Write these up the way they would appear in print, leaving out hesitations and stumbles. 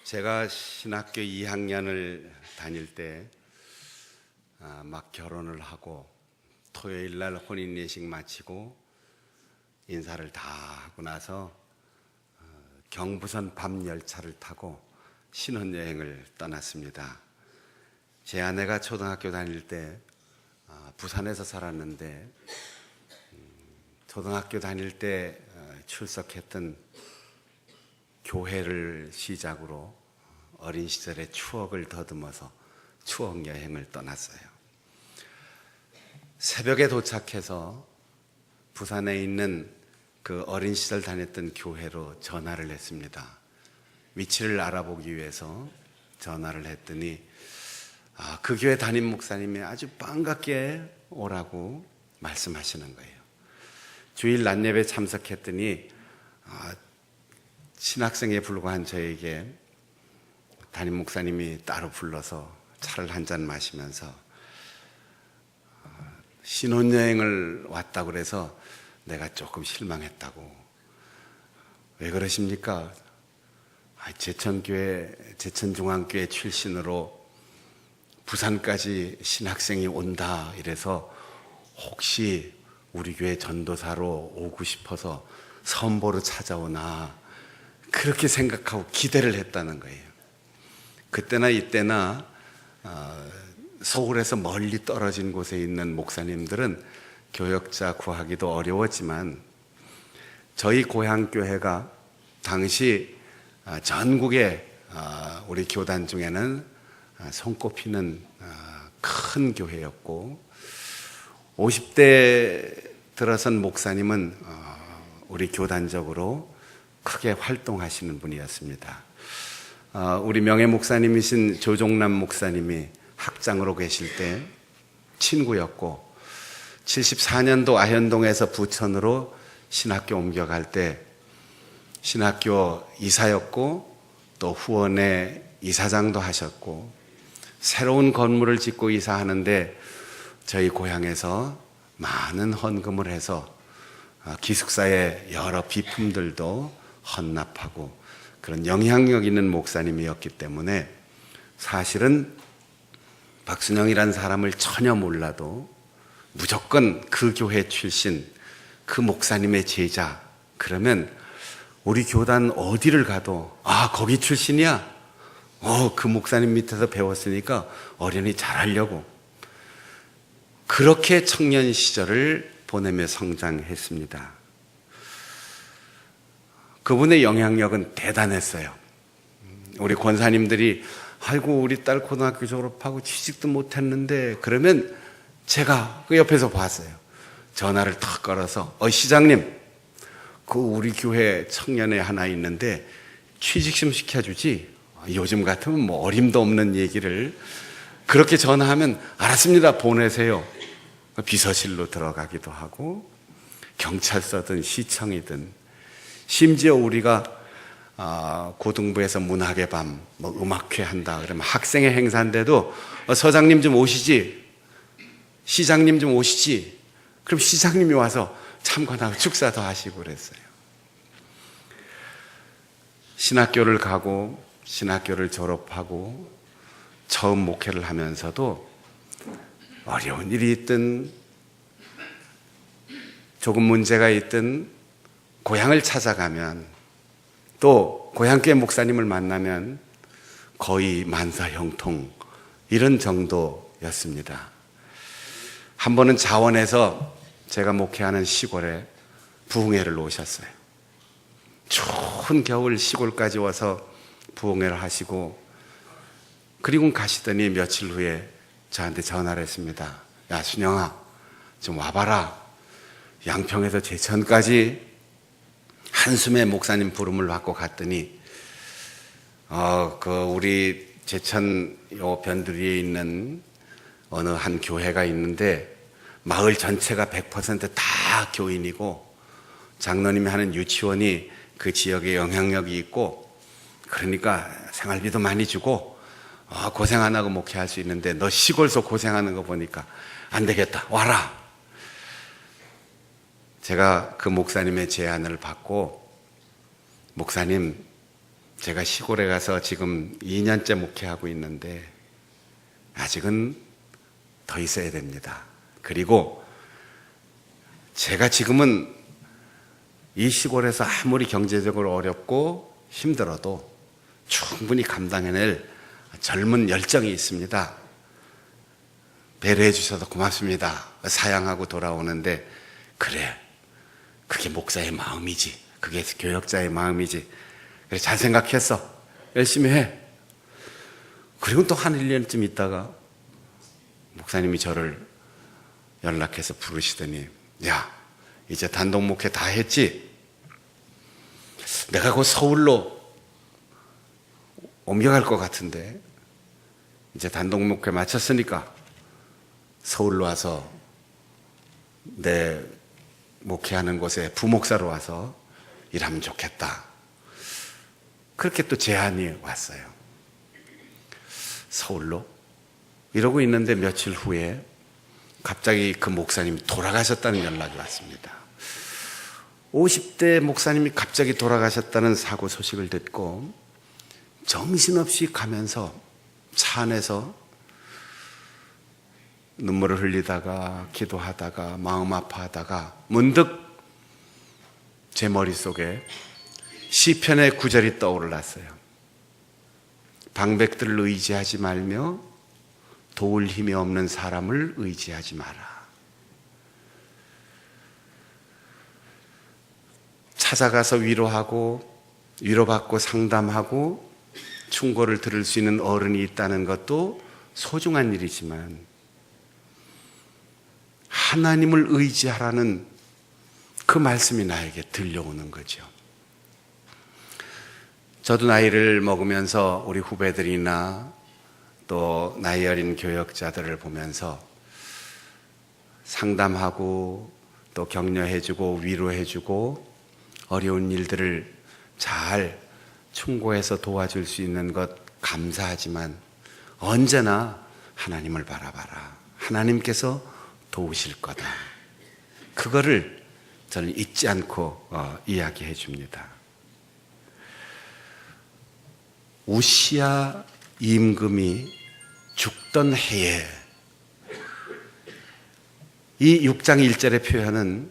제가 신학교 2학년을 다닐 때 막 결혼을 하고 토요일 날 혼인 예식 마치고 인사를 다 하고 나서 경부선 밤 열차를 타고 신혼여행을 떠났습니다. 제 아내가 초등학교 다닐 때 부산에서 살았는데 초등학교 다닐 때 출석했던 교회를 시작으로 어린 시절의 추억을 더듬어서 추억 여행을 떠났어요. 새벽에 도착해서 부산에 있는 그 어린 시절 다녔던 교회로 전화를 했습니다. 위치를 알아보기 위해서 전화를 했더니 그 교회 담임 목사님이 아주 반갑게 오라고 말씀하시는 거예요. 주일 낮예배 참석했더니 신학생에 불과한 저에게 담임 목사님이 따로 불러서 차를 한잔 마시면서 신혼여행을 왔다고 그래서 내가 조금 실망했다고. 왜 그러십니까? 제천중앙교회 출신으로 부산까지 신학생이 온다 이래서 혹시 우리 교회 전도사로 오고 싶어서 선보러 찾아오나 그렇게 생각하고 기대를 했다는 거예요. 그때나 이때나 서울에서 멀리 떨어진 곳에 있는 목사님들은 교역자 구하기도 어려웠지만 저희 고향교회가 당시 전국에 우리 교단 중에는 손꼽히는 큰 교회였고 50대 들어선 목사님은 우리 교단적으로 크게 활동하시는 분이었습니다. 우리 명예 목사님이신 조종남 목사님이 학장으로 계실 때 친구였고 74년도 아현동에서 부천으로 신학교 옮겨갈 때 신학교 이사였고 또 후원의 이사장도 하셨고 새로운 건물을 짓고 이사하는데 저희 고향에서 많은 헌금을 해서 기숙사의 여러 비품들도 헌납하고 그런 영향력 있는 목사님이었기 때문에 사실은 박순영이라는 사람을 전혀 몰라도 무조건 그 교회 출신 그 목사님의 제자 그러면 우리 교단 어디를 가도 거기 출신이야? 그 목사님 밑에서 배웠으니까 어련히 잘하려고 그렇게 청년 시절을 보내며 성장했습니다. 그분의 영향력은 대단했어요. 우리 권사님들이 아이고 우리 딸 고등학교 졸업하고 취직도 못했는데 그러면 제가 그 옆에서 봤어요. 전화를 탁 걸어서 시장님 그 우리 교회 청년회 하나 있는데 취직 좀 시켜주지. 요즘 같으면 뭐 어림도 없는 얘기를 그렇게 전화하면 알았습니다 보내세요. 비서실로 들어가기도 하고 경찰서든 시청이든 심지어 우리가 고등부에서 문학의 밤, 음악회 한다 그러면 학생의 행사인데도 서장님 좀 오시지, 시장님 좀 오시지. 그럼 시장님이 와서 참관하고 축사도 하시고 그랬어요. 신학교를 가고 신학교를 졸업하고 처음 목회를 하면서도 어려운 일이 있든 조금 문제가 있든 고향을 찾아가면 또 고향교회 목사님을 만나면 거의 만사형통 이런 정도였습니다. 한 번은 자원에서 제가 목회하는 시골에 부흥회를 오셨어요. 추운 겨울 시골까지 와서 부흥회를 하시고 그리고 가시더니 며칠 후에 저한테 전화를 했습니다. 야 순영아 좀 와봐라. 양평에서 제천까지 한숨에 목사님 부름을 받고 갔더니 우리 제천 요 변두리에 있는 어느 한 교회가 있는데 마을 전체가 100% 교인이고 장로님이 하는 유치원이 그 지역에 영향력이 있고 그러니까 생활비도 많이 주고 고생 안 하고 목회할 수 있는데 너 시골서 고생하는 거 보니까 안 되겠다 와라. 제가 그 목사님의 제안을 받고 목사님 제가 시골에 가서 지금 2년째 목회하고 있는데 아직은 더 있어야 됩니다. 그리고 제가 지금은 이 시골에서 아무리 경제적으로 어렵고 힘들어도 충분히 감당해낼 젊은 열정이 있습니다. 배려해 주셔서 고맙습니다. 사양하고 돌아오는데, 그래, 그게 목사의 마음이지, 그게 교역자의 마음이지, 그래, 잘 생각했어, 열심히 해. 그리고 또 한 1년쯤 있다가 목사님이 저를 연락해서 부르시더니, 야, 이제 단독 목회 다 했지? 내가 곧 서울로 옮겨갈 것 같은데 이제 단독 목회 마쳤으니까 서울로 와서 내 목회하는 곳에 부목사로 와서 일하면 좋겠다. 그렇게 또 제안이 왔어요. 서울로? 이러고 있는데 며칠 후에 갑자기 그 목사님이 돌아가셨다는 연락이 왔습니다. 50대 목사님이 갑자기 돌아가셨다는 사고 소식을 듣고 정신없이 가면서 차 안에서 눈물을 흘리다가 기도하다가 마음 아파하다가 문득 제 머릿속에 시편의 구절이 떠올랐어요. 방백들을 의지하지 말며 도울 힘이 없는 사람을 의지하지 마라. 찾아가서 위로받고 상담하고 충고를 들을 수 있는 어른이 있다는 것도 소중한 일이지만 하나님을 의지하라는 그 말씀이 나에게 들려오는 거죠. 저도 나이를 먹으면서 우리 후배들이나 또 나이 어린 교역자들을 보면서 상담하고 또 격려해주고 위로해주고 어려운 일들을 잘 충고해서 도와줄 수 있는 것 감사하지만 언제나 하나님을 바라봐라. 하나님께서 도우실 거다. 그거를 저는 잊지 않고 이야기해 줍니다. 우시야 임금이 죽던 해에 이 6장 1절의 표현은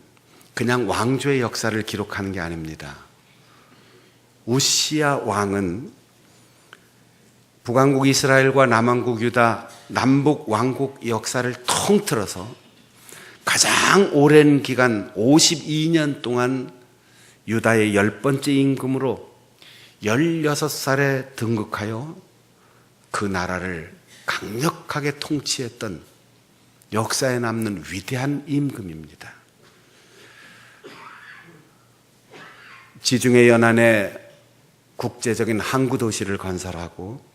그냥 왕조의 역사를 기록하는 게 아닙니다. 우시야 왕은 북왕국 이스라엘과 남왕국 유다 남북 왕국 역사를 통틀어서 가장 오랜 기간 52년 동안 유다의 10번째 임금으로 16살에 등극하여 그 나라를 강력하게 통치했던 역사에 남는 위대한 임금입니다. 지중해 연안에 국제적인 항구 도시를 건설하고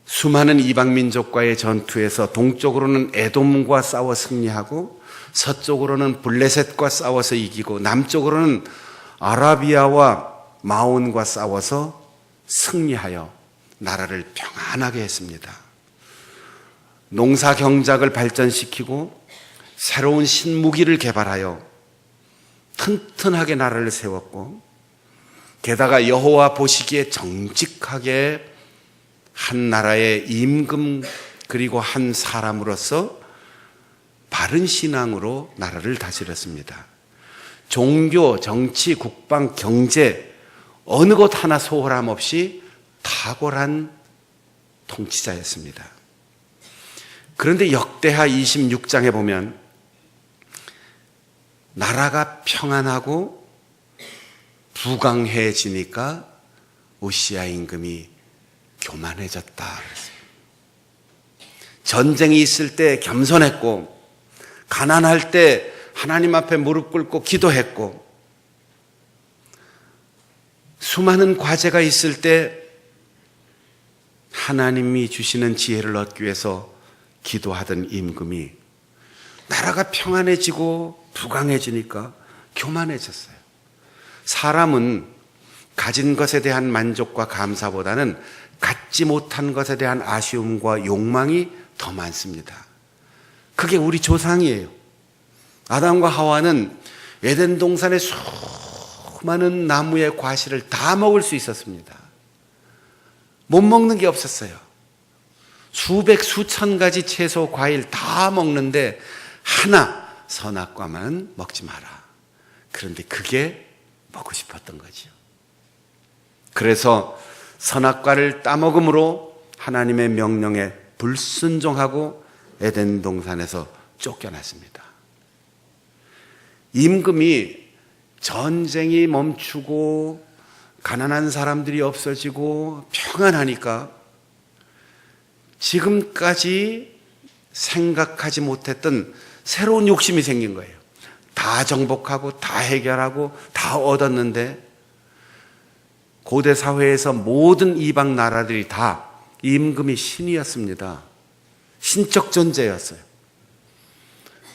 수많은 이방 민족과의 전투에서 동쪽으로는 에돔과 싸워 승리하고 서쪽으로는 블레셋과 싸워서 이기고 남쪽으로는 아라비아와 마온과 싸워서 승리하여 나라를 평안하게 했습니다. 농사 경작을 발전시키고 새로운 신무기를 개발하여 튼튼하게 나라를 세웠고 게다가 여호와 보시기에 정직하게 한 나라의 임금 그리고 한 사람으로서 바른 신앙으로 나라를 다스렸습니다. 종교, 정치, 국방, 경제 어느 것 하나 소홀함 없이 탁월한 통치자였습니다. 그런데 역대하 26장에 보면 나라가 평안하고 부강해지니까 우시야 임금이 교만해졌다 그랬어요. 전쟁이 있을 때 겸손했고 가난할 때 하나님 앞에 무릎 꿇고 기도했고 수많은 과제가 있을 때 하나님이 주시는 지혜를 얻기 위해서 기도하던 임금이 나라가 평안해지고 부강해지니까 교만해졌어요. 사람은 가진 것에 대한 만족과 감사보다는 갖지 못한 것에 대한 아쉬움과 욕망이 더 많습니다. 그게 우리 조상이에요. 아담과 하와는 에덴 동산의 수많은 나무의 과실을 다 먹을 수 있었습니다. 못 먹는 게 없었어요. 수백 수천 가지 채소 과일 다 먹는데 하나 선악과만 먹지 마라. 그런데 그게 먹고 싶었던 거죠. 그래서 선악과를 따먹음으로 하나님의 명령에 불순종하고 에덴 동산에서 쫓겨났습니다. 임금이 전쟁이 멈추고 가난한 사람들이 없어지고 평안하니까 지금까지 생각하지 못했던 새로운 욕심이 생긴 거예요. 다 정복하고 다 해결하고 다 얻었는데 고대 사회에서 모든 이방 나라들이 다 임금이 신이었습니다. 신적 존재였어요.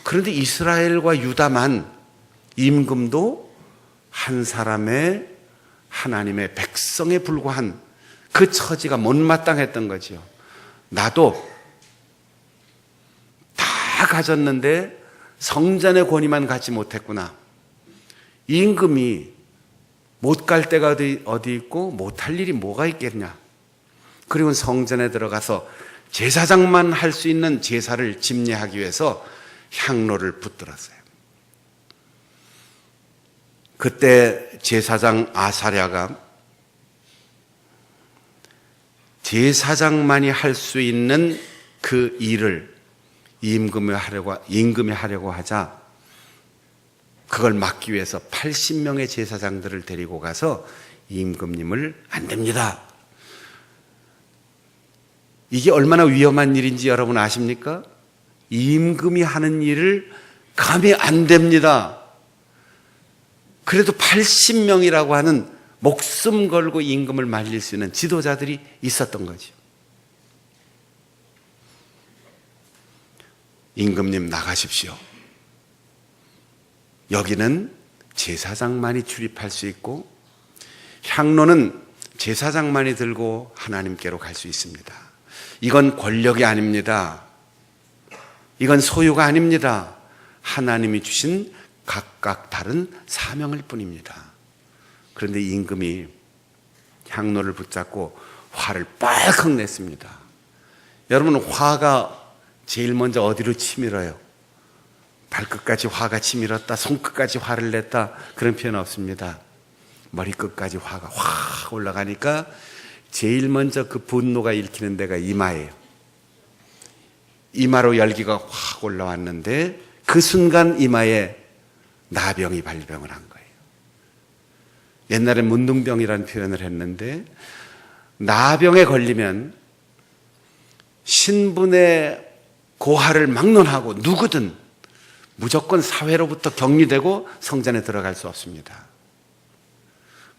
그런데 이스라엘과 유다만 임금도 한 사람의 하나님의 백성에 불과한 그 처지가 못마땅했던 거죠. 나도 다 가졌는데 성전의 권위만 갖지 못했구나. 임금이 못 갈 데가 어디 있고 못할 일이 뭐가 있겠냐. 그리고 성전에 들어가서 제사장만 할 수 있는 제사를 집례하기 위해서 향로를 붙들었어요. 그때 제사장 아사랴가 제사장만이 할 수 있는 그 일을 임금이 하려고 하자 그걸 막기 위해서 80명의 제사장들을 데리고 가서 임금님을 안 됩니다. 이게 얼마나 위험한 일인지 여러분 아십니까? 임금이 하는 일을 감히 안 됩니다. 그래도 80명이라고 하는 목숨 걸고 임금을 말릴 수 있는 지도자들이 있었던 거죠. 임금님 나가십시오. 여기는 제사장만이 출입할 수 있고 향로는 제사장만이 들고 하나님께로 갈 수 있습니다. 이건 권력이 아닙니다. 이건 소유가 아닙니다. 하나님이 주신 각각 다른 사명일 뿐입니다. 그런데 임금이 향로를 붙잡고 화를 빨컥 냈습니다. 여러분, 화가 제일 먼저 어디로 치밀어요? 발끝까지 화가 치밀었다, 손끝까지 화를 냈다, 그런 표현 없습니다. 머리끝까지 화가 확 올라가니까 제일 먼저 그 분노가 읽히는 데가 이마예요. 이마로 열기가 확 올라왔는데 그 순간 이마에 나병이 발병을 한 거예요. 옛날에 문둥병이라는 표현을 했는데 나병에 걸리면 신분의 고하를 막론하고 누구든 무조건 사회로부터 격리되고 성전에 들어갈 수 없습니다.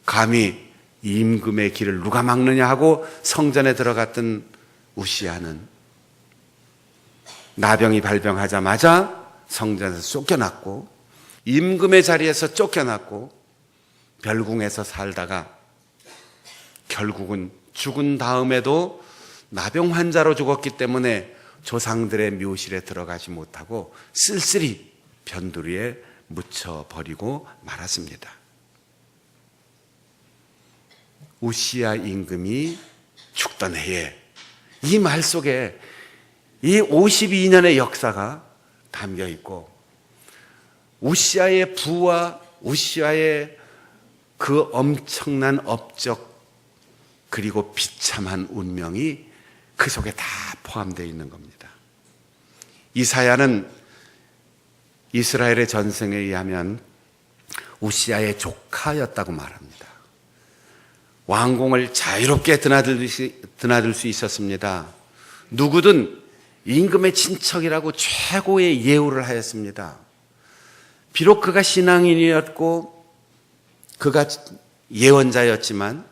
감히 임금의 길을 누가 막느냐 하고 성전에 들어갔던 우시아는 나병이 발병하자마자 성전에서 쫓겨났고 임금의 자리에서 쫓겨났고 별궁에서 살다가 결국은 죽은 다음에도 나병 환자로 죽었기 때문에 조상들의 묘실에 들어가지 못하고 쓸쓸히 변두리에 묻혀버리고 말았습니다. 우시아 임금이 죽던 해에 이 말 속에 이 52년의 역사가 담겨 있고 우시아의 부와 우시아의 그 엄청난 업적 그리고 비참한 운명이 그 속에 다 포함되어 있는 겁니다. 이사야는 이스라엘의 전승에 의하면 우시아의 조카였다고 말합니다. 왕궁을 자유롭게 드나들 수 있었습니다. 누구든 임금의 친척이라고 최고의 예우를 하였습니다. 비록 그가 신앙인이었고 그가 예언자였지만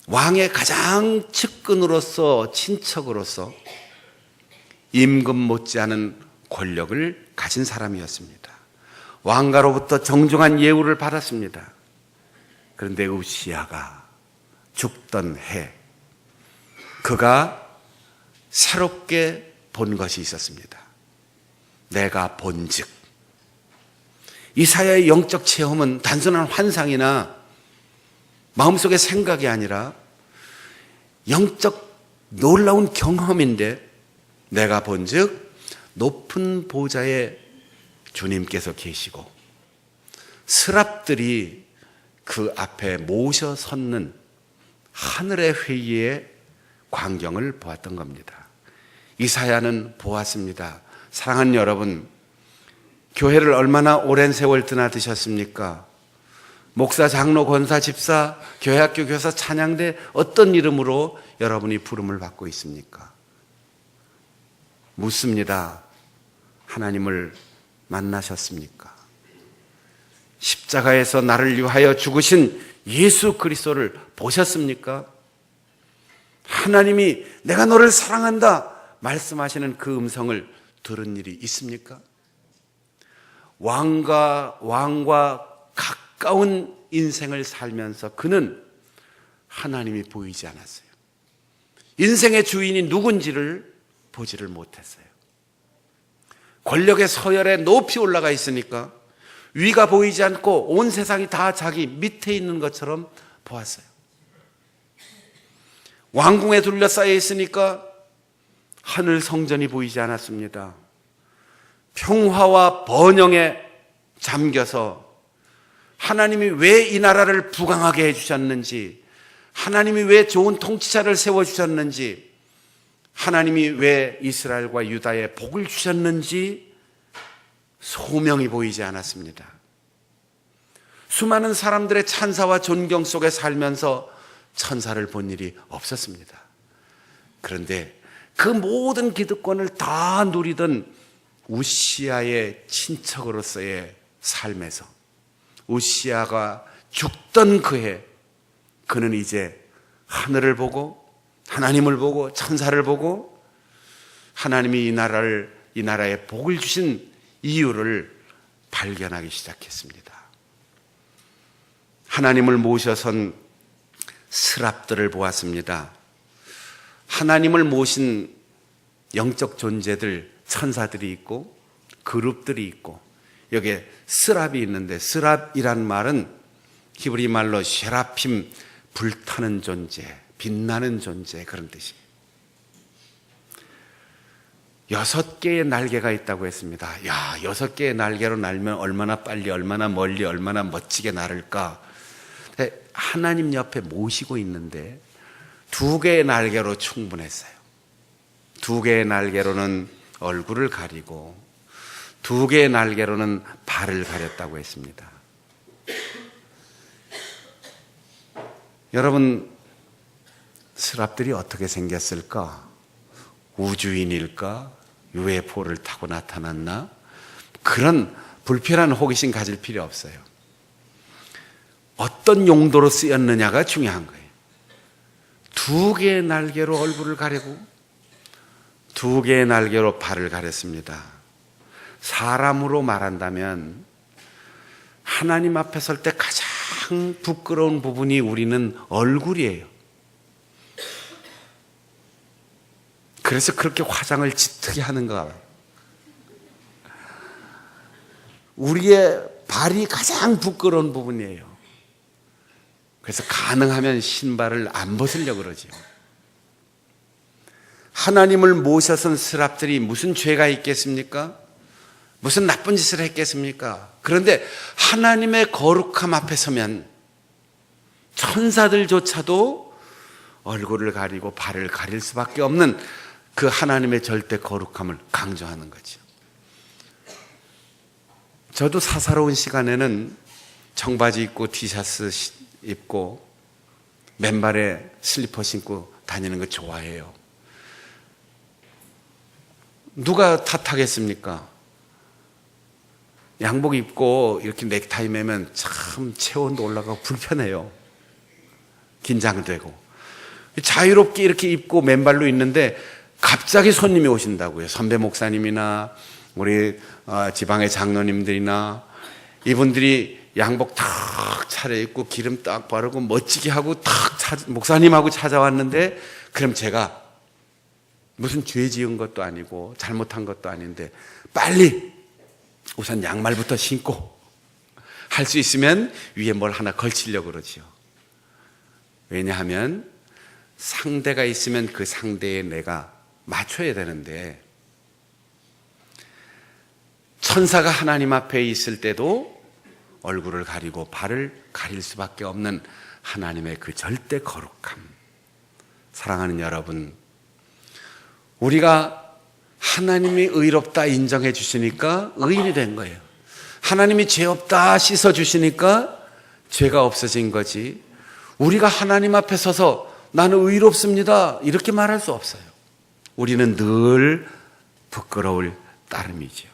왕의 가장 측근으로서 친척으로서 임금 못지않은 권력을 가진 사람이었습니다. 왕가로부터 정중한 예우를 받았습니다. 그런데 우시아가 죽던 해 그가 새롭게 본 것이 있었습니다. 내가 본즉 이사야의 영적 체험은 단순한 환상이나 마음속의 생각이 아니라 영적 놀라운 경험인데, 내가 본즉 높은 보좌에 주님께서 계시고 스랍들이 그 앞에 모셔 섰는 하늘의 회의의 광경을 보았던 겁니다. 이사야는 보았습니다. 사랑하는 여러분, 교회를 얼마나 오랜 세월 드나드셨습니까? 목사, 장로, 권사, 집사, 교회학교 교사, 찬양대 어떤 이름으로 여러분이 부름을 받고 있습니까? 묻습니다. 하나님을 만나셨습니까? 십자가에서 나를 위하여 죽으신 예수 그리스도를 보셨습니까? 하나님이 내가 너를 사랑한다 말씀하시는 그 음성을 들은 일이 있습니까? 왕과 가까운 인생을 살면서 그는 하나님이 보이지 않았어요. 인생의 주인이 누군지를 보지를 못했어요. 권력의 서열에 높이 올라가 있으니까 위가 보이지 않고 온 세상이 다 자기 밑에 있는 것처럼 보았어요. 왕궁에 둘러싸여 있으니까 하늘 성전이 보이지 않았습니다. 평화와 번영에 잠겨서 하나님이 왜 이 나라를 부강하게 해주셨는지, 하나님이 왜 좋은 통치자를 세워주셨는지, 하나님이 왜 이스라엘과 유다에 복을 주셨는지 소명이 보이지 않았습니다. 수많은 사람들의 찬사와 존경 속에 살면서 천사를 본 일이 없었습니다. 그런데 그 모든 기득권을 다 누리던 우시아의 친척으로서의 삶에서, 우시아가 죽던 그해 그는 이제 하늘을 보고 하나님을 보고 천사를 보고 하나님이 이 나라에 복을 주신 이유를 발견하기 시작했습니다. 하나님을 모셔선 스랍들을 보았습니다. 하나님을 모신 영적 존재들, 천사들이 있고 그룹들이 있고, 여기에 스랍이 있는데, 스랍이란 말은 히브리 말로 쉐라핌, 불타는 존재, 빛나는 존재, 그런 뜻이에요. 6개의 날개가 있다고 했습니다. 야, 6개의 날개로 날면 얼마나 빨리, 얼마나 멀리, 얼마나 멋지게 날을까. 하나님 옆에 모시고 있는데 2개의 날개로 충분했어요. 2개의 날개로는 얼굴을 가리고 2개의 날개로는 발을 가렸다고 했습니다. 여러분, 스랍들이 어떻게 생겼을까? 우주인일까? UFO를 타고 나타났나? 그런 불필요한 호기심 가질 필요 없어요. 어떤 용도로 쓰였느냐가 중요한 거예요. 2개의 날개로 얼굴을 가리고 2개의 날개로 발을 가렸습니다. 사람으로 말한다면 하나님 앞에 설 때 가장 부끄러운 부분이 우리는 얼굴이에요. 그래서 그렇게 화장을 짙게 하는가. 우리의 발이 가장 부끄러운 부분이에요. 그래서 가능하면 신발을 안 벗으려고 그러죠. 하나님을 모셔선 스랍들이 무슨 죄가 있겠습니까? 무슨 나쁜 짓을 했겠습니까? 그런데 하나님의 거룩함 앞에 서면 천사들조차도 얼굴을 가리고 발을 가릴 수밖에 없는 그 하나님의 절대 거룩함을 강조하는 거죠. 저도 사사로운 시간에는 청바지 입고 티셔츠 입고 맨발에 슬리퍼 신고 다니는 거 좋아해요. 누가 탓하겠습니까? 양복 입고 이렇게 넥타이 매면 참 체온도 올라가고 불편해요. 긴장되고. 자유롭게 이렇게 입고 맨발로 있는데 갑자기 손님이 오신다고요. 선배 목사님이나 우리 지방의 장로님들이나 이분들이 양복 탁 차려입고 기름 딱 바르고 멋지게 하고 목사님하고 찾아왔는데, 그럼 제가 무슨 죄 지은 것도 아니고 잘못한 것도 아닌데 빨리 우선 양말부터 신고 할 수 있으면 위에 뭘 하나 걸치려고 그러지요. 왜냐하면 상대가 있으면 그 상대에 내가 맞춰야 되는데, 천사가 하나님 앞에 있을 때도 얼굴을 가리고 발을 가릴 수밖에 없는 하나님의 그 절대 거룩함. 사랑하는 여러분, 우리가 하나님이 의롭다 인정해 주시니까 의인이 된 거예요. 하나님이 죄 없다 씻어 주시니까 죄가 없어진 거지, 우리가 하나님 앞에 서서 나는 의롭습니다 이렇게 말할 수 없어요. 우리는 늘 부끄러울 따름이죠.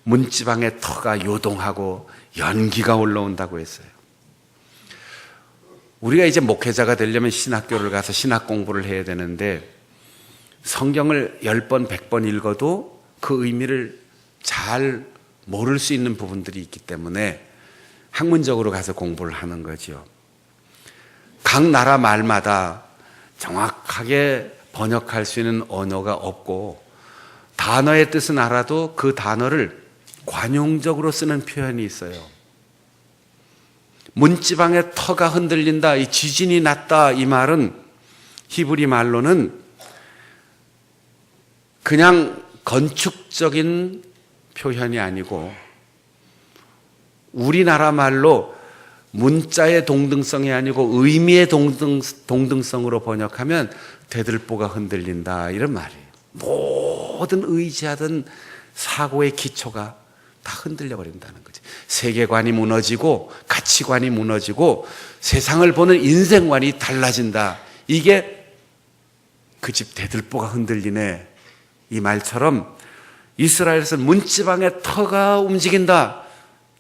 문지방의 터가 요동하고 연기가 올라온다고 했어요. 우리가 이제 목회자가 되려면 신학교를 가서 신학 공부를 해야 되는데, 성경을 10번, 100번 읽어도 그 의미를 잘 모를 수 있는 부분들이 있기 때문에 학문적으로 가서 공부를 하는 거죠. 각 나라 말마다 정확하게 번역할 수 있는 언어가 없고, 단어의 뜻은 알아도 그 단어를 관용적으로 쓰는 표현이 있어요. 문지방의 터가 흔들린다, 이 지진이 났다, 이 말은 히브리 말로는 그냥 건축적인 표현이 아니고 우리나라 말로 문자의 동등성이 아니고 의미의 동등성으로 번역하면 대들보가 흔들린다, 이런 말이에요. 모든 의지하던 사고의 기초가 다 흔들려 버린다는 거지. 세계관이 무너지고 가치관이 무너지고 세상을 보는 인생관이 달라진다. 이게 그 집 대들보가 흔들리네, 이 말처럼 이스라엘에서 문지방의 터가 움직인다,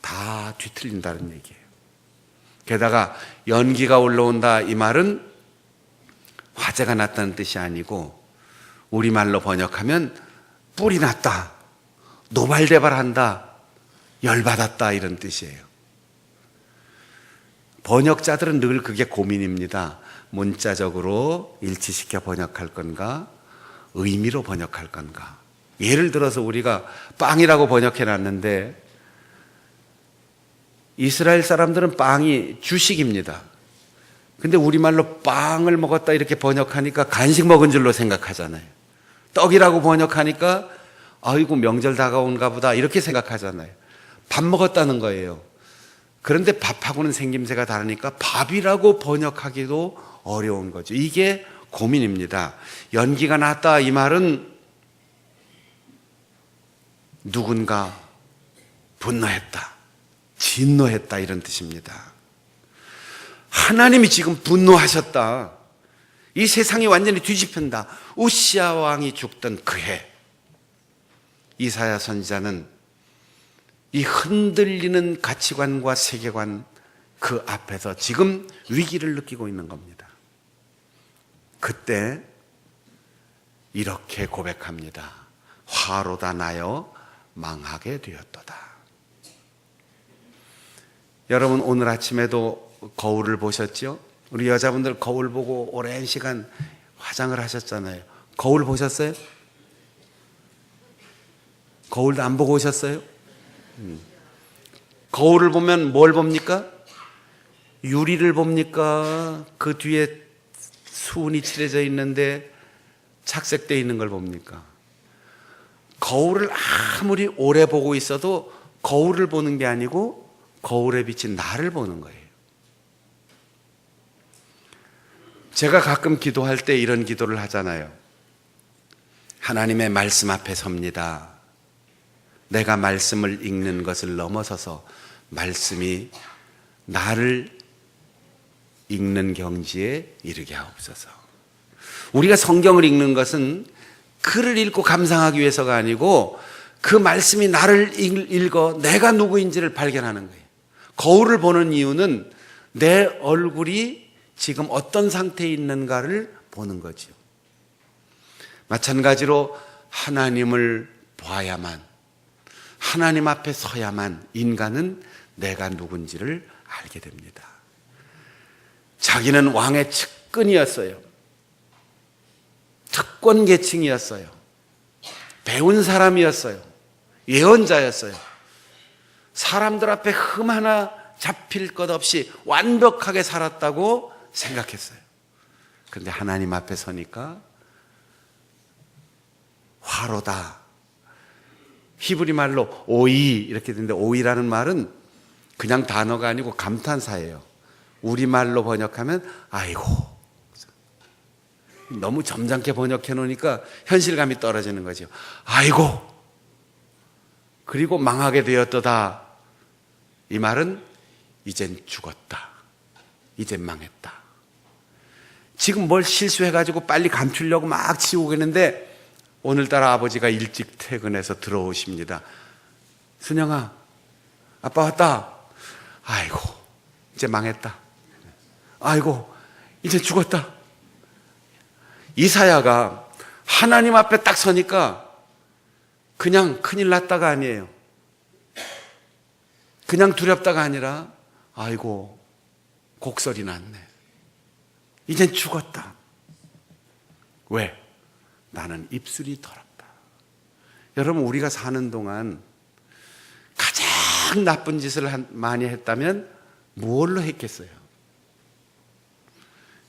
다 뒤틀린다는 얘기예요. 게다가 연기가 올라온다, 이 말은 화재가 났다는 뜻이 아니고 우리말로 번역하면 뿔이 났다, 노발대발한다, 열받았다, 이런 뜻이에요. 번역자들은 늘 그게 고민입니다. 문자적으로 일치시켜 번역할 건가, 의미로 번역할 건가. 예를 들어서 우리가 빵이라고 번역해 놨는데, 이스라엘 사람들은 빵이 주식입니다. 근데 우리말로 빵을 먹었다 이렇게 번역하니까 간식 먹은 줄로 생각하잖아요. 떡이라고 번역하니까 아이고 명절 다가온가 보다 이렇게 생각하잖아요. 밥 먹었다는 거예요. 그런데 밥하고는 생김새가 다르니까 밥이라고 번역하기도 어려운 거죠. 이게 고민입니다. 연기가 났다, 이 말은 누군가 분노했다, 진노했다, 이런 뜻입니다. 하나님이 지금 분노하셨다. 이 세상이 완전히 뒤집힌다. 우시아 왕이 죽던 그 해, 이사야 선지자는 이 흔들리는 가치관과 세계관 그 앞에서 지금 위기를 느끼고 있는 겁니다. 그때 이렇게 고백합니다. 화로다 나여 망하게 되었도다. 여러분, 오늘 아침에도 거울을 보셨죠? 우리 여자분들 거울 보고 오랜 시간 화장을 하셨잖아요. 거울 보셨어요? 거울도 안 보고 오셨어요? 거울을 보면 뭘 봅니까? 유리를 봅니까? 그 뒤에 수은이 칠해져 있는데 착색되어 있는 걸 봅니까? 거울을 아무리 오래 보고 있어도 거울을 보는 게 아니고 거울에 비친 나를 보는 거예요. 제가 가끔 기도할 때 이런 기도를 하잖아요. 하나님의 말씀 앞에 섭니다. 내가 말씀을 읽는 것을 넘어서서 말씀이 나를 읽는 경지에 이르게 하옵소서. 우리가 성경을 읽는 것은 글을 읽고 감상하기 위해서가 아니고 그 말씀이 나를 읽어 내가 누구인지를 발견하는 거예요. 거울을 보는 이유는 내 얼굴이 지금 어떤 상태에 있는가를 보는 거죠. 마찬가지로 하나님을 봐야만, 하나님 앞에 서야만 인간은 내가 누군지를 알게 됩니다. 자기는 왕의 측근이었어요. 특권 계층이었어요. 배운 사람이었어요. 예언자였어요. 사람들 앞에 흠 하나 잡힐 것 없이 완벽하게 살았다고 생각했어요. 그런데 하나님 앞에 서니까 화로다. 히브리 말로 오이 이렇게 되는데, 오이라는 말은 그냥 단어가 아니고 감탄사예요. 우리말로 번역하면 아이고. 너무 점잖게 번역해 놓으니까 현실감이 떨어지는 거죠. 아이고. 그리고 망하게 되었도다. 이 말은 이젠 죽었다. 이젠 망했다. 지금 뭘 실수해가지고 빨리 감추려고 막 치우고 있는데 오늘따라 아버지가 일찍 퇴근해서 들어오십니다. 순영아, 아빠 왔다. 아이고, 이제 망했다. 아이고, 이제 죽었다. 이사야가 하나님 앞에 딱 서니까 그냥 큰일 났다가 아니에요. 그냥 두렵다가 아니라 아이고, 곡설이 났네. 이젠 죽었다. 왜? 나는 입술이 더럽다. 여러분, 우리가 사는 동안 가장 나쁜 짓을 많이 했다면 뭘로 했겠어요?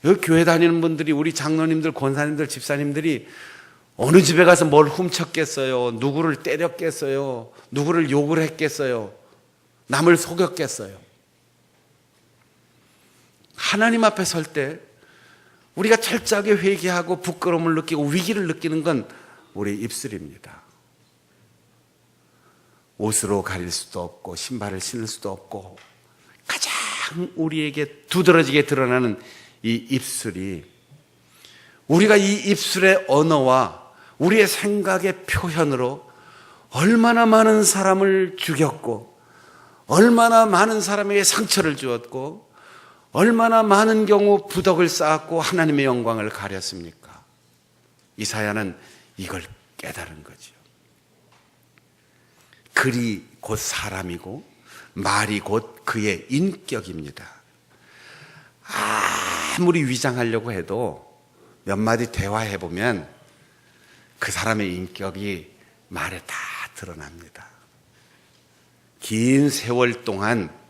여기 교회 다니는 분들이, 우리 장로님들, 권사님들, 집사님들이 어느 집에 가서 뭘 훔쳤겠어요? 누구를 때렸겠어요? 누구를 욕을 했겠어요? 남을 속였겠어요? 하나님 앞에 설 때 우리가 철저하게 회개하고 부끄러움을 느끼고 위기를 느끼는 건 우리 입술입니다. 옷으로 가릴 수도 없고 신발을 신을 수도 없고 가장 우리에게 두드러지게 드러나는 이 입술이, 우리가 이 입술의 언어와 우리의 생각의 표현으로 얼마나 많은 사람을 죽였고, 얼마나 많은 사람에게 상처를 주었고, 얼마나 많은 경우 부덕을 쌓았고 하나님의 영광을 가렸습니까? 이사야는 이걸 깨달은 거죠. 글이 곧 사람이고 말이 곧 그의 인격입니다. 아무리 위장하려고 해도 몇 마디 대화해보면 그 사람의 인격이 말에 다 드러납니다. 긴 세월 동안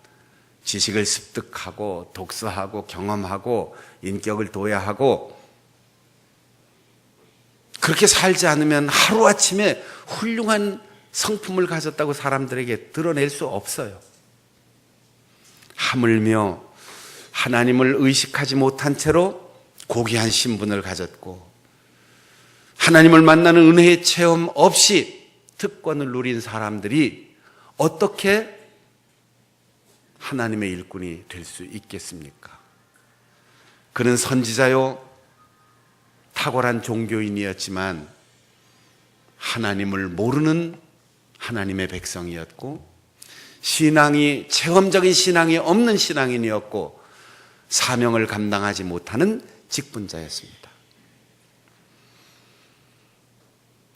지식을 습득하고 독서하고 경험하고 인격을 둬야하고, 그렇게 살지 않으면 하루아침에 훌륭한 성품을 가졌다고 사람들에게 드러낼 수 없어요. 하물며 하나님을 의식하지 못한 채로 고귀한 신분을 가졌고 하나님을 만나는 은혜의 체험 없이 특권을 누린 사람들이 어떻게 하나님의 일꾼이 될 수 있겠습니까? 그는 선지자요 탁월한 종교인이었지만 하나님을 모르는 하나님의 백성이었고, 신앙이, 체험적인 신앙이 없는 신앙인이었고, 사명을 감당하지 못하는 직분자였습니다.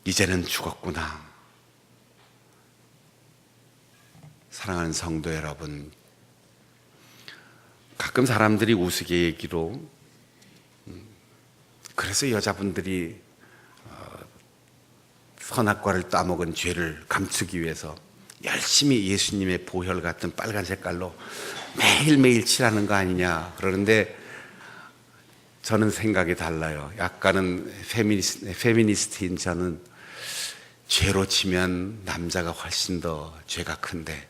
이제는 죽었구나. 사랑하는 성도 여러분, 가끔 사람들이 우스갯얘기로 그래서 여자분들이 선악과를 따먹은 죄를 감추기 위해서 열심히 예수님의 보혈 같은 빨간 색깔로 매일매일 칠하는 거 아니냐 그러는데, 저는 생각이 달라요. 약간은 페미니스트인 저는 죄로 치면 남자가 훨씬 더 죄가 큰데,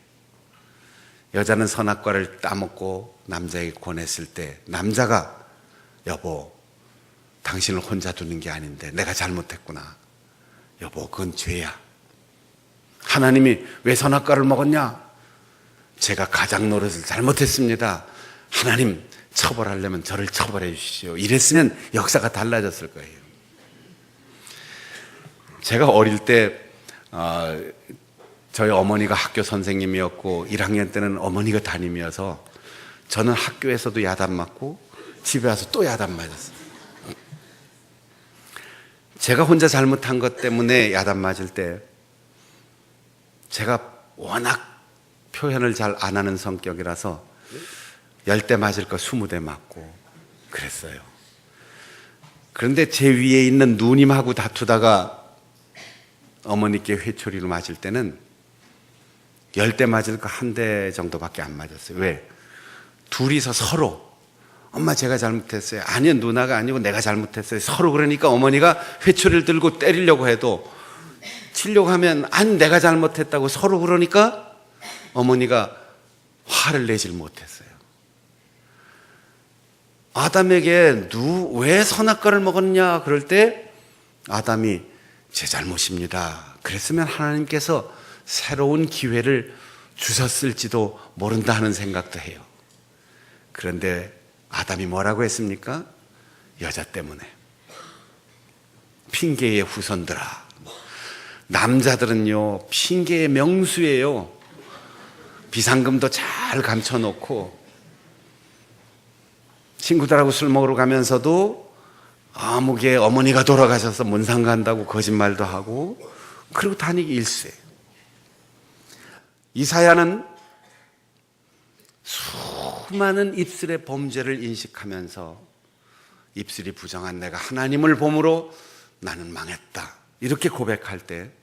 여자는 선악과를 따먹고 남자에게 권했을 때 남자가 여보, 당신을 혼자 두는 게 아닌데 내가 잘못했구나. 여보, 그건 죄야. 하나님이 왜 선악과를 먹었냐? 제가 가장 노릇을 잘못했습니다. 하나님, 처벌하려면 저를 처벌해 주시오. 이랬으면 역사가 달라졌을 거예요. 제가 어릴 때 저희 어머니가 학교 선생님이었고 1학년 때는 어머니가 담임이어서 저는 학교에서도 야단 맞고 집에 와서 또 야단 맞았어요. 제가 혼자 잘못한 것 때문에 야단 맞을 때 제가 워낙 표현을 잘 안 하는 성격이라서 10대 맞을 거 20대 맞고 그랬어요. 그런데 제 위에 있는 누님하고 다투다가 어머니께 회초리를 맞을 때는 10대 맞을 거 1대 정도밖에 안 맞았어요. 왜? 둘이서 서로 엄마 제가 잘못했어요. 아니요 누나가 아니고 내가 잘못했어요. 서로 그러니까 어머니가 회초리를 들고 때리려고 해도 치려고 하면 아니 내가 잘못했다고 서로 그러니까 어머니가 화를 내질 못했어요. 아담에게 왜 선악과를 먹었냐 그럴 때 아담이 제 잘못입니다. 그랬으면 하나님께서 새로운 기회를 주셨을지도 모른다 하는 생각도 해요. 그런데 아담이 뭐라고 했습니까? 여자 때문에. 핑계의 후손들아. 남자들은요 핑계의 명수예요. 비상금도 잘 감춰놓고 친구들하고 술 먹으러 가면서도 아무개 어머니가 돌아가셔서 문상 간다고 거짓말도 하고 그리고 다니기 일쑤예요. 이사야는 수많은 입술의 범죄를 인식하면서 입술이 부정한 내가 하나님을 보므로 나는 망했다 이렇게 고백할 때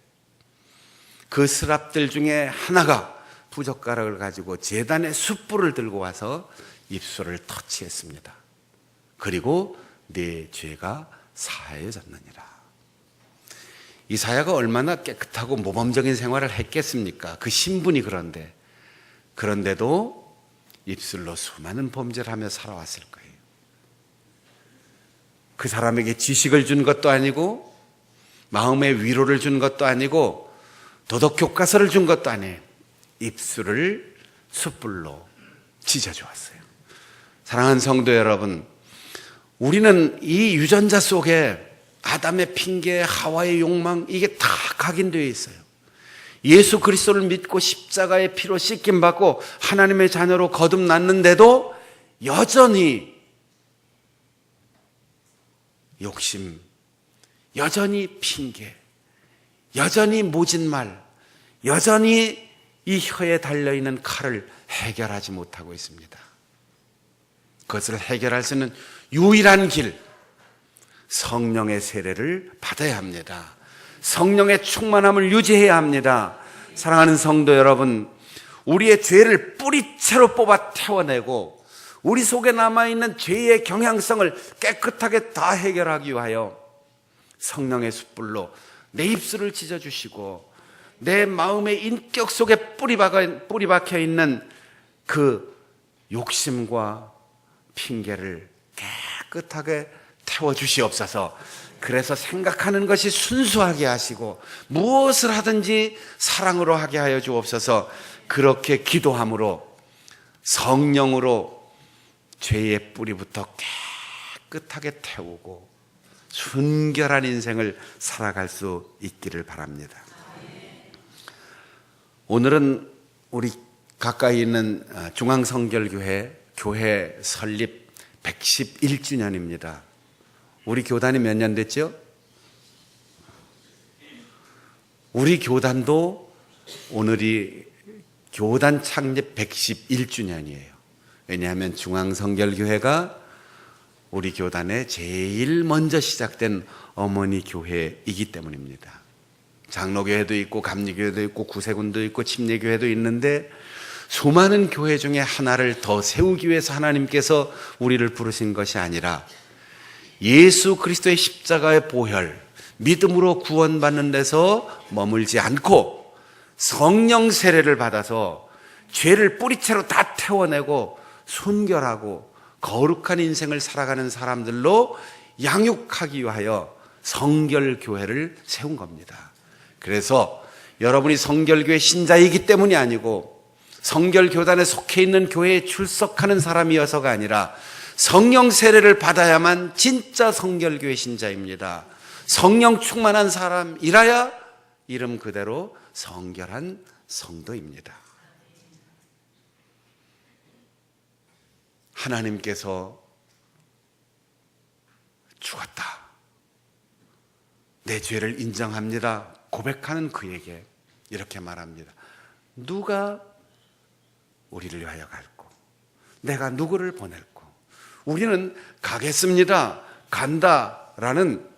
그 스랍들 중에 하나가 부젓가락을 가지고 제단의 숯불을 들고 와서 입술을 터치했습니다. 그리고 네 죄가 사하여졌느니라. 이사야가 얼마나 깨끗하고 모범적인 생활을 했겠습니까? 그 신분이 그런데도 입술로 수많은 범죄를 하며 살아왔을 거예요. 그 사람에게 지식을 준 것도 아니고 마음의 위로를 준 것도 아니고 도덕 교과서를 준 것도 아니에요. 입술을 숯불로 찢어주었어요. 사랑하는 성도 여러분, 우리는 이 유전자 속에 아담의 핑계, 하와의 욕망 이게 다 각인되어 있어요. 예수 그리스도를 믿고 십자가의 피로 씻김 받고 하나님의 자녀로 거듭났는데도 여전히 욕심, 여전히 핑계, 여전히 모진 말, 여전히 이 혀에 달려있는 칼을 해결하지 못하고 있습니다. 그것을 해결할 수 있는 유일한 길, 성령의 세례를 받아야 합니다. 성령의 충만함을 유지해야 합니다. 사랑하는 성도 여러분, 우리의 죄를 뿌리채로 뽑아 태워내고 우리 속에 남아있는 죄의 경향성을 깨끗하게 다 해결하기 위하여 성령의 숯불로 내 입술을 찢어주시고 내 마음의 인격 속에 뿌리 박혀 있는 그 욕심과 핑계를 깨끗하게 태워주시옵소서. 그래서 생각하는 것이 순수하게 하시고 무엇을 하든지 사랑으로 하게 하여 주옵소서. 그렇게 기도함으로 성령으로 죄의 뿌리부터 깨끗하게 태우고 순결한 인생을 살아갈 수 있기를 바랍니다. 오늘은 우리 가까이 있는 중앙성결교회 교회 설립 111주년입니다. 우리 교단이 몇 년 됐죠? 우리 교단도 오늘이 교단 창립 111주년이에요. 왜냐하면 중앙성결교회가 우리 교단에 제일 먼저 시작된 어머니 교회이기 때문입니다. 장로교회도 있고 감리교회도 있고 구세군도 있고 침례교회도 있는데 수많은 교회 중에 하나를 더 세우기 위해서 하나님께서 우리를 부르신 것이 아니라 예수 그리스도의 십자가의 보혈, 믿음으로 구원받는 데서 머물지 않고 성령 세례를 받아서 죄를 뿌리채로 다 태워내고 순결하고 거룩한 인생을 살아가는 사람들로 양육하기 위하여 성결교회를 세운 겁니다. 그래서 여러분이 성결교회 신자이기 때문이 아니고 성결교단에 속해 있는 교회에 출석하는 사람이어서가 아니라 성령 세례를 받아야만 진짜 성결교회 신자입니다. 성령 충만한 사람이라야 이름 그대로 성결한 성도입니다. 하나님께서 죽었다, 내 죄를 인정합니다 고백하는 그에게 이렇게 말합니다. 누가 우리를 위하여 갈고 내가 누구를 보낼고. 우리는 가겠습니다, 간다라는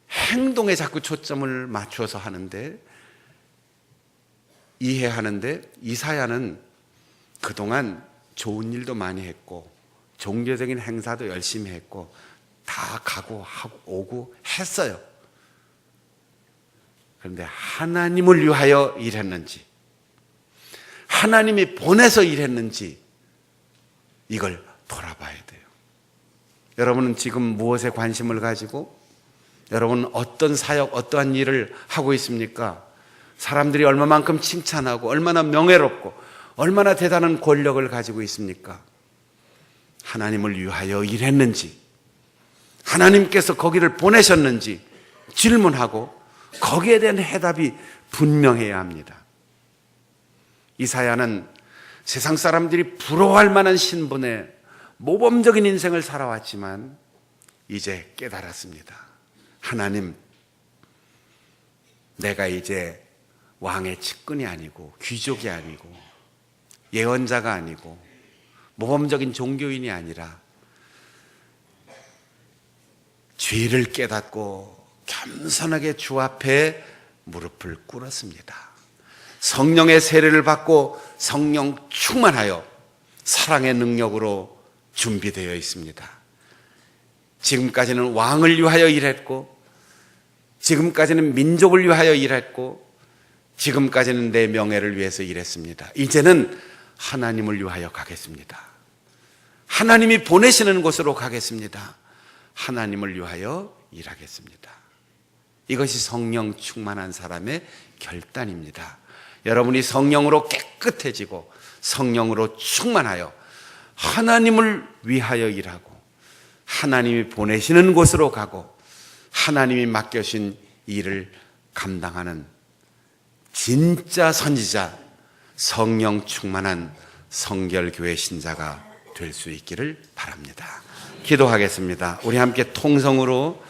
행동에 자꾸 초점을 맞춰서 하는데 이해하는데 이사야는 그동안 좋은 일도 많이 했고 종교적인 행사도 열심히 했고 다 가고 하고 오고 했어요. 그런데 하나님을 위하여 일했는지, 하나님이 보내서 일했는지 이걸 돌아봐야 돼요. 여러분은 지금 무엇에 관심을 가지고 여러분 어떤 사역, 어떠한 일을 하고 있습니까? 사람들이 얼마만큼 칭찬하고 얼마나 명예롭고 얼마나 대단한 권력을 가지고 있습니까? 하나님을 위하여 일했는지, 하나님께서 거기를 보내셨는지 질문하고 거기에 대한 해답이 분명해야 합니다. 이사야는 세상 사람들이 부러워할 만한 신분의 모범적인 인생을 살아왔지만 이제 깨달았습니다. 하나님, 내가 이제 왕의 측근이 아니고 귀족이 아니고 예언자가 아니고 모범적인 종교인이 아니라 죄를 깨닫고 겸손하게 주 앞에 무릎을 꿇었습니다. 성령의 세례를 받고 성령 충만하여 사랑의 능력으로 준비되어 있습니다. 지금까지는 왕을 위하여 일했고, 지금까지는 민족을 위하여 일했고, 지금까지는 내 명예를 위해서 일했습니다. 이제는 하나님을 위하여 가겠습니다. 하나님이 보내시는 곳으로 가겠습니다. 하나님을 위하여 일하겠습니다. 이것이 성령 충만한 사람의 결단입니다. 여러분이 성령으로 깨끗해지고 성령으로 충만하여 하나님을 위하여 일하고 하나님이 보내시는 곳으로 가고 하나님이 맡겨신 일을 감당하는 진짜 선지자, 성령 충만한 성결교회 신자가 될 수 있기를 바랍니다. 기도하겠습니다. 우리 함께 통성으로